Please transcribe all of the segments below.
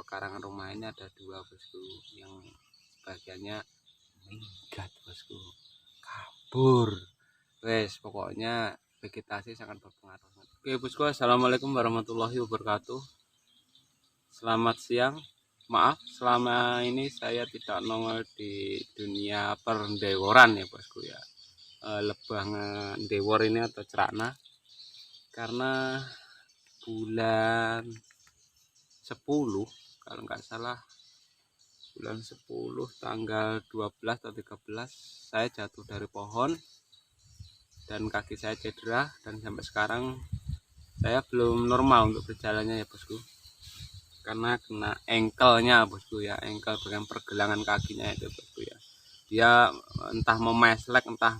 pekarangan rumah ini ada 2 bosku, yang sebagiannya minggat bosku, kabur. Wes pokoknya vegetasi sangat berpengaruh. Oke bosku, assalamualaikum warahmatullahi wabarakatuh. Selamat siang. Maaf selama ini saya tidak nongol di dunia pendeworan ya bosku ya. Lebah ndewor ini atau cerana karena bulan 10 kalau nggak salah, bulan 10 tanggal 12 atau 13 saya jatuh dari pohon dan kaki saya cedera, dan sampai sekarang saya belum normal untuk berjalannya ya bosku, karena kena engkelnya bosku ya, engkel bagian pergelangan kakinya itu bosku ya. Dia entah memeslek entah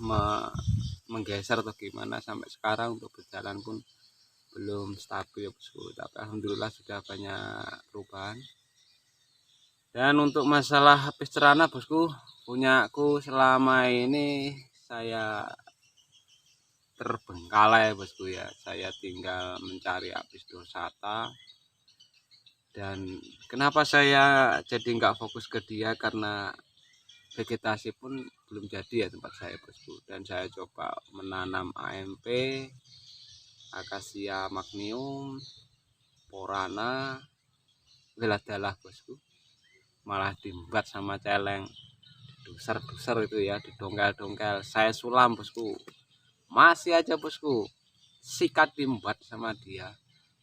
menggeser atau gimana, sampai sekarang untuk berjalan pun belum stabil ya bosku, tapi alhamdulillah sudah banyak perubahan. Dan untuk masalah habis cerana bosku, punyaku selama ini saya terbengkalai bosku ya. Saya tinggal mencari habis dosata. Dan kenapa saya jadi nggak fokus ke dia, karena vegetasi pun belum jadi ya tempat saya bosku. Dan saya coba menanam AMP, akasia magnium, porana, geladalah bosku, malah diembat sama celeng, duser-duser itu ya, didongkel-dongkel, saya sulam bosku, masih aja bosku sikat diembat sama dia.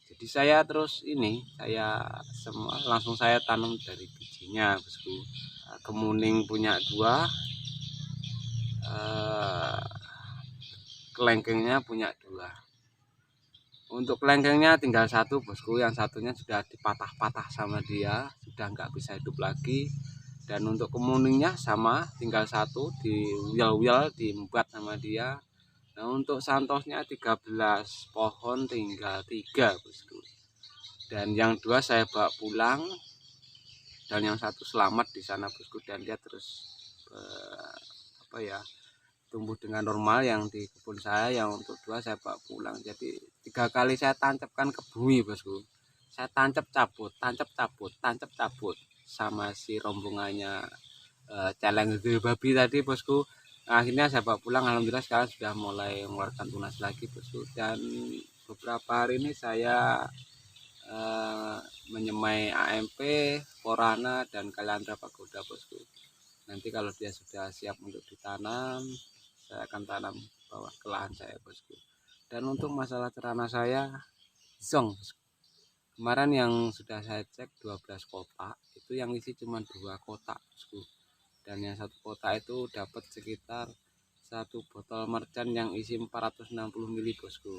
Jadi saya terus ini, saya semua langsung saya tanam dari bijinya bosku. Kemuning punya 2, kelengkengnya punya 2. Untuk kelengkengnya tinggal 1 bosku, yang satunya sudah dipatah-patah sama dia, sudah nggak bisa hidup lagi. Dan untuk kemuningnya sama, tinggal 1, diuyal-uyal diembat sama dia. Nah untuk santosnya 13 pohon tinggal 3 bosku, dan yang 2 saya bawa pulang, dan yang 1 selamat di sana bosku, dan dia terus tumbuh dengan normal yang di kebun saya. Yang untuk 2 saya bawa pulang. Jadi 3 kali saya tancapkan ke bumi bosku, saya tancap cabut, tancap cabut, tancap cabut sama si rombongannya celeng itu babi tadi bosku. Akhirnya saya bawa pulang, alhamdulillah sekarang sudah mulai mengeluarkan tunas lagi bosku. Dan beberapa hari ini saya menyemai AMP, porana, dan Kaliandra pagoda bosku. Nanti kalau dia sudah siap untuk ditanam, saya akan tanam bawah ke lahan saya bosku. Dan untuk masalah cerana saya zong bosku. Kemarin yang sudah saya cek 12 kotak, itu yang isi cuma 2 kotak bosku. Dan yang 1 kotak itu dapat sekitar 1 botol merchan yang isi 460 ml bosku.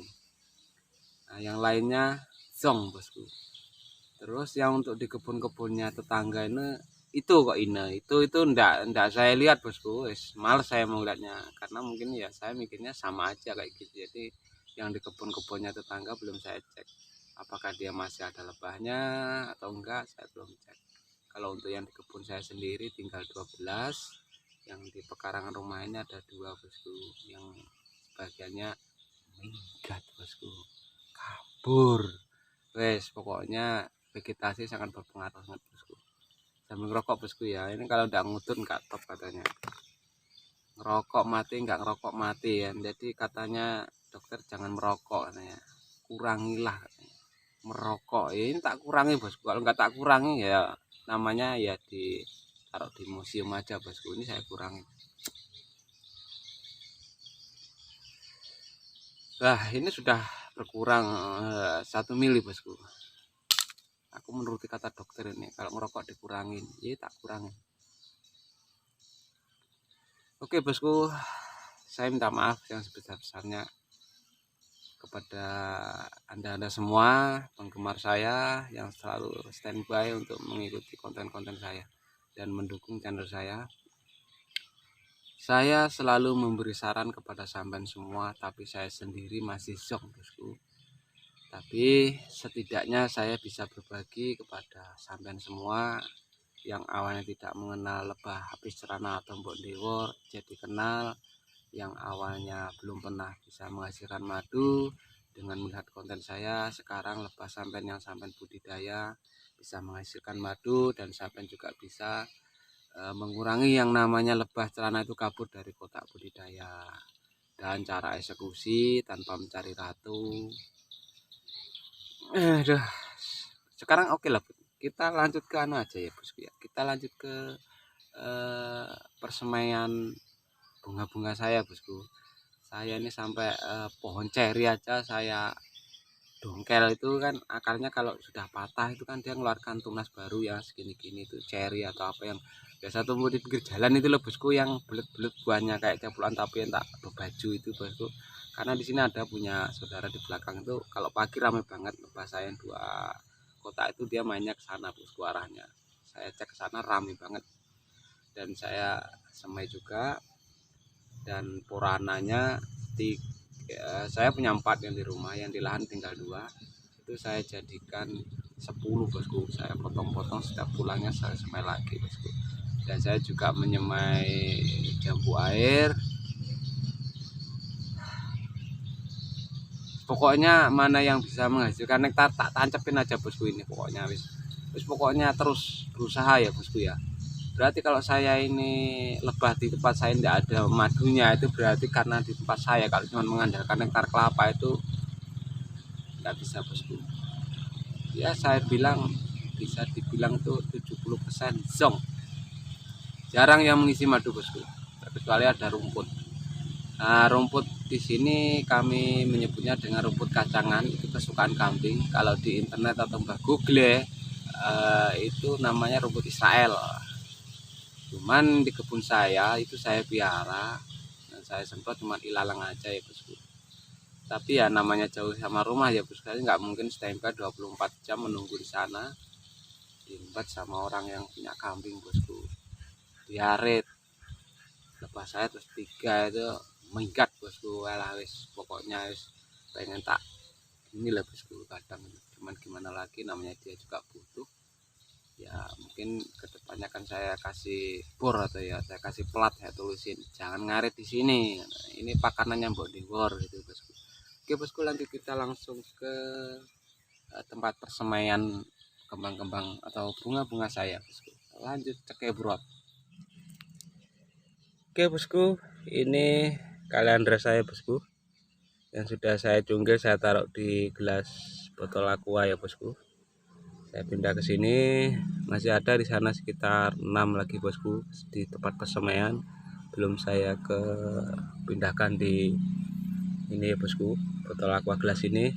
Nah yang lainnya zong bosku. Terus yang untuk di kebun-kebunnya tetangga ini itu kok ini itu ndak saya lihat bosku, males saya mau lihatnya, karena mungkin ya saya mikirnya sama aja kayak gitu. Jadi yang di kebun-kebunnya tetangga belum saya cek apakah dia masih ada lebahnya atau enggak, saya belum cek. Kalau untuk yang di kebun saya sendiri tinggal 12, yang di pekarangan rumah ini ada 2 bosku, yang sebagiannya minggat bosku, kabur. Wes pokoknya vegetasi sangat berpengaruh banget bosku. Sambil ngerokok bosku ya, ini kalau udah ngutun nggak top katanya. Ngerokok mati, nggak ngerokok mati ya. Jadi katanya dokter jangan merokok katanya, kurangilah katanya merokok. Ya ini tak kurangi bosku, kalau nggak tak kurangi ya namanya ya taruh di museum aja bosku. Ini saya kurangi. Nah ini sudah berkurang 1 mili bosku. Aku menuruti kata dokter ini, kalau merokok dikurangin, ya tak kurangin. Oke bosku, saya minta maaf yang sebesar-besarnya kepada anda semua penggemar saya yang selalu standby untuk mengikuti konten-konten saya dan mendukung channel saya. Saya selalu memberi saran kepada sampean semua, tapi saya sendiri masih zong bosku. Tapi setidaknya saya bisa berbagi kepada sampean semua yang awalnya tidak mengenal lebah habis cerana atau mbok ndewor, jadi kenal. Yang awalnya belum pernah bisa menghasilkan madu, dengan melihat konten saya sekarang lebah sampean yang sampean budidaya bisa menghasilkan madu, dan sampai juga bisa mengurangi yang namanya lebah celana itu kabur dari kotak budidaya. Dan cara eksekusi tanpa mencari ratu. Aduh, sekarang oke lah, kita lanjut ke anu aja ya bosku ya. Kita lanjut ke persemaian bunga-bunga saya bosku. Saya ini sampai pohon ceri aja saya dongkel. Itu kan akarnya kalau sudah patah itu kan dia mengeluarkan tunas baru ya, segini-gini itu ceri atau apa yang biasa tumbuh di pinggir jalan itu loh bosku, yang bulat-bulat buahnya kayak capulan tapi yang tak berbaju itu bosku. Karena di sini ada punya saudara di belakang itu, kalau pagi ramai banget lebah saya yang 2 kotak itu, dia mainnya ke sana bosku arahnya. Saya cek ke sana ramai banget, dan saya semai juga. Dan porananya saya punya 4 yang di rumah, yang di lahan tinggal 2. Itu saya jadikan 10 bosku. Saya potong-potong, setiap pulangnya saya semai lagi bosku. Dan saya juga menyemai jambu air. Pokoknya mana yang bisa menghasilkan nektar tak tancepin aja bosku ini. Pokoknya pokoknya terus berusaha ya bosku ya. Berarti kalau saya ini lebah di tempat saya tidak ada madunya, itu berarti karena di tempat saya kalau cuma mengandalkan nektar kelapa itu nggak bisa bosku. Ya saya bilang bisa dibilang tuh 70% zong. Jarang yang mengisi madu bosku, kecuali ada rumput. Nah, rumput di sini kami menyebutnya dengan rumput kacangan, itu kesukaan kambing. Kalau di internet atau Mbah Google itu namanya rumput Israel. Cuman di kebun saya itu saya piara, dan saya semprot cuma ilalang aja ya bosku. Tapi ya namanya jauh sama rumah ya bosku, saya nggak mungkin standby 24 jam menunggu di sana, diembat sama orang yang punya kambing bosku. Diare lebah saya terus 3 itu minggat bosku. Walah wis pokoknya wis pengen tak inilah bosku. Kadang cuman gimana lagi, namanya dia juga butuh. Ya mungkin kedepannya kan saya kasih bor, atau ya saya kasih plat, saya tulisin jangan ngarit di sini, ini pakanannya mbok di bor gitu bosku. Oke bosku, lanjut kita langsung ke tempat persemaian kembang-kembang atau bunga-bunga saya bosku. Lanjut cekebrot. Oke bosku, ini kaliandra saya bosku, yang sudah saya cunggil, saya taruh di gelas botol aqua ya bosku. Saya pindah ke sini, masih ada di sana sekitar 6 lagi bosku di tempat persemaian, belum saya ke pindahkan di ini ya bosku, botol aqua gelas ini.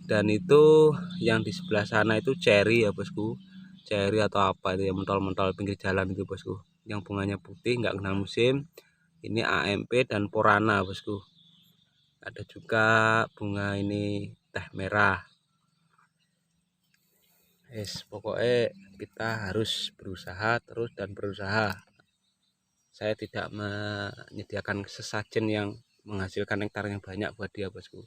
Dan itu yang di sebelah sana itu cherry ya bosku, cherry atau apa itu yang mentol-mentol pinggir jalan itu bosku, yang bunganya putih nggak kenal musim. Ini AMP dan Porana bosku. Ada juga bunga ini teh merah. Pokoknya kita harus berusaha terus dan berusaha. Saya tidak menyediakan sesajen yang menghasilkan nektar yang banyak buat dia bosku.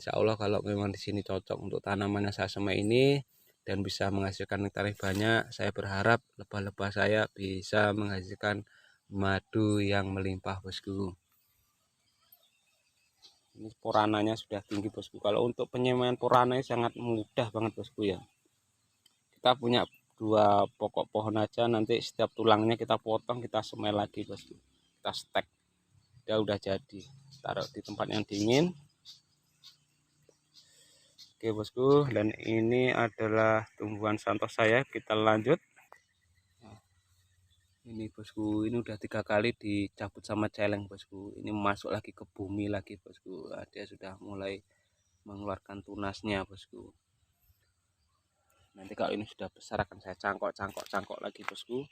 Insya Allah kalau memang di sini cocok untuk tanaman yang saya semai ini dan bisa menghasilkan nektar yang banyak, saya berharap lebah-lebah saya bisa menghasilkan madu yang melimpah bosku. Ini porananya sudah tinggi bosku. Kalau untuk penyemaian porananya sangat mudah banget bosku ya. Kita punya 2 pokok pohon aja, nanti setiap tulangnya kita potong, kita semai lagi bosku, kita stek, dia udah jadi. Taruh di tempat yang dingin. Oke bosku, dan ini adalah tumbuhan santos saya. Kita lanjut. Ini bosku, ini udah 3 kali dicabut sama celeng bosku. Ini masuk lagi ke bumi lagi bosku. Dia sudah mulai mengeluarkan tunasnya bosku. Nanti kalau ini sudah besar akan saya cangkok lagi bosku.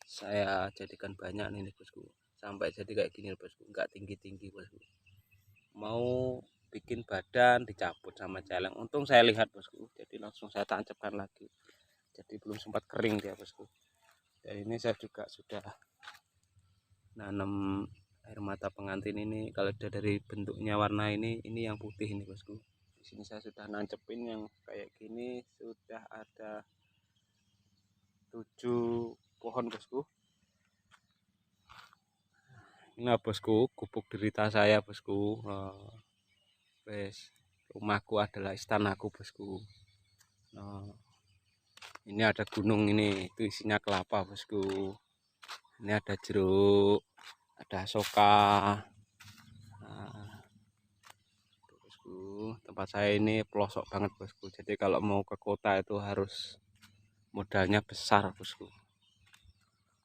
Saya jadikan banyak nih bosku, sampai jadi kayak gini bosku, nggak tinggi-tinggi bosku. Mau bikin badan dicabut sama celeng. Untung saya lihat bosku, jadi langsung saya tancapkan lagi. Jadi belum sempat kering dia bosku. Dan ini saya juga sudah nanam air mata pengantin ini. Kalau udah dari bentuknya warna ini yang putih ini bosku. Di sini saya sudah nancepin yang kayak gini, sudah ada 7 pohon bosku. Nah bosku, gubuk derita saya bosku. Rumahku adalah istanaku bosku. Ini ada gunung ini, itu isinya kelapa bosku. Ini ada jeruk, ada asoka. Nah, bosku, tempat saya ini pelosok banget bosku. Jadi kalau mau ke kota itu harus modalnya besar bosku.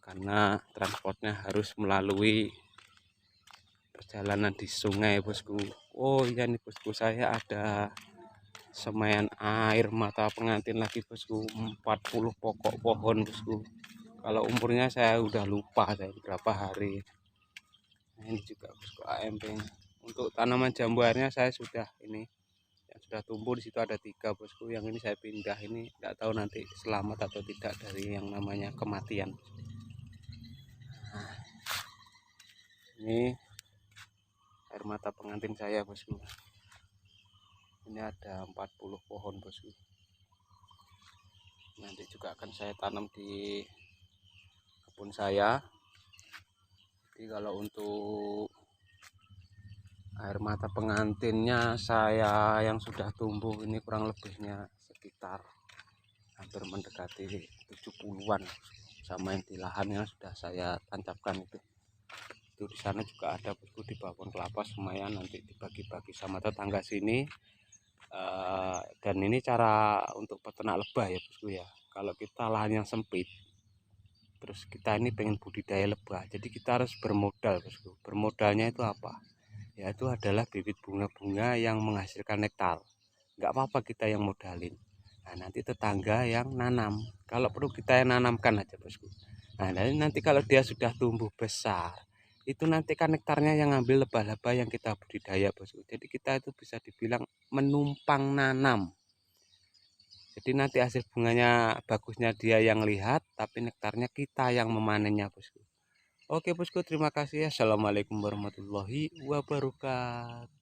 Karena transportnya harus melalui perjalanan di sungai bosku. Oh iya nih bosku, saya ada semaian air mata pengantin lagi bosku, 40 pokok pohon bosku. Kalau umurnya saya udah lupa saya berapa hari. Nah, ini juga bosku AMP nya. Untuk tanaman jambu airnya saya sudah ini yang sudah tumbuh di situ ada 3 bosku. Yang ini saya pindah, ini tidak tahu nanti selamat atau tidak dari yang namanya kematian. Nah, ini air mata pengantin saya bosku. Ini ada 40 pohon bosku. Nanti juga akan saya tanam di kebun saya. Jadi kalau untuk air mata pengantinnya saya yang sudah tumbuh ini kurang lebihnya sekitar hampir mendekati 70-an sama yang di lahan yang sudah saya tancapkan itu di sana juga ada bosku, di pohon kelapa lumayan, nanti dibagi-bagi sama tetangga sini. Dan ini cara untuk peternak lebah ya bosku ya. Kalau kita lahan yang sempit terus kita ini pengen budidaya lebah, jadi kita harus bermodal bosku. Bermodalnya itu apa? Yaitu adalah bibit bunga-bunga yang menghasilkan nektar. Nggak apa-apa kita yang modalin, nah nanti tetangga yang nanam, kalau perlu kita yang nanamkan aja bosku. Nah nanti kalau dia sudah tumbuh besar itu nanti kan nektarnya yang ngambil lebah-lebah yang kita budidaya bosku. Jadi kita itu bisa dibilang menumpang nanam. Jadi nanti hasil bunganya bagusnya dia yang lihat, tapi nektarnya kita yang memanennya bosku. Oke bosku, terima kasih. Assalamualaikum warahmatullahi wabarakatuh.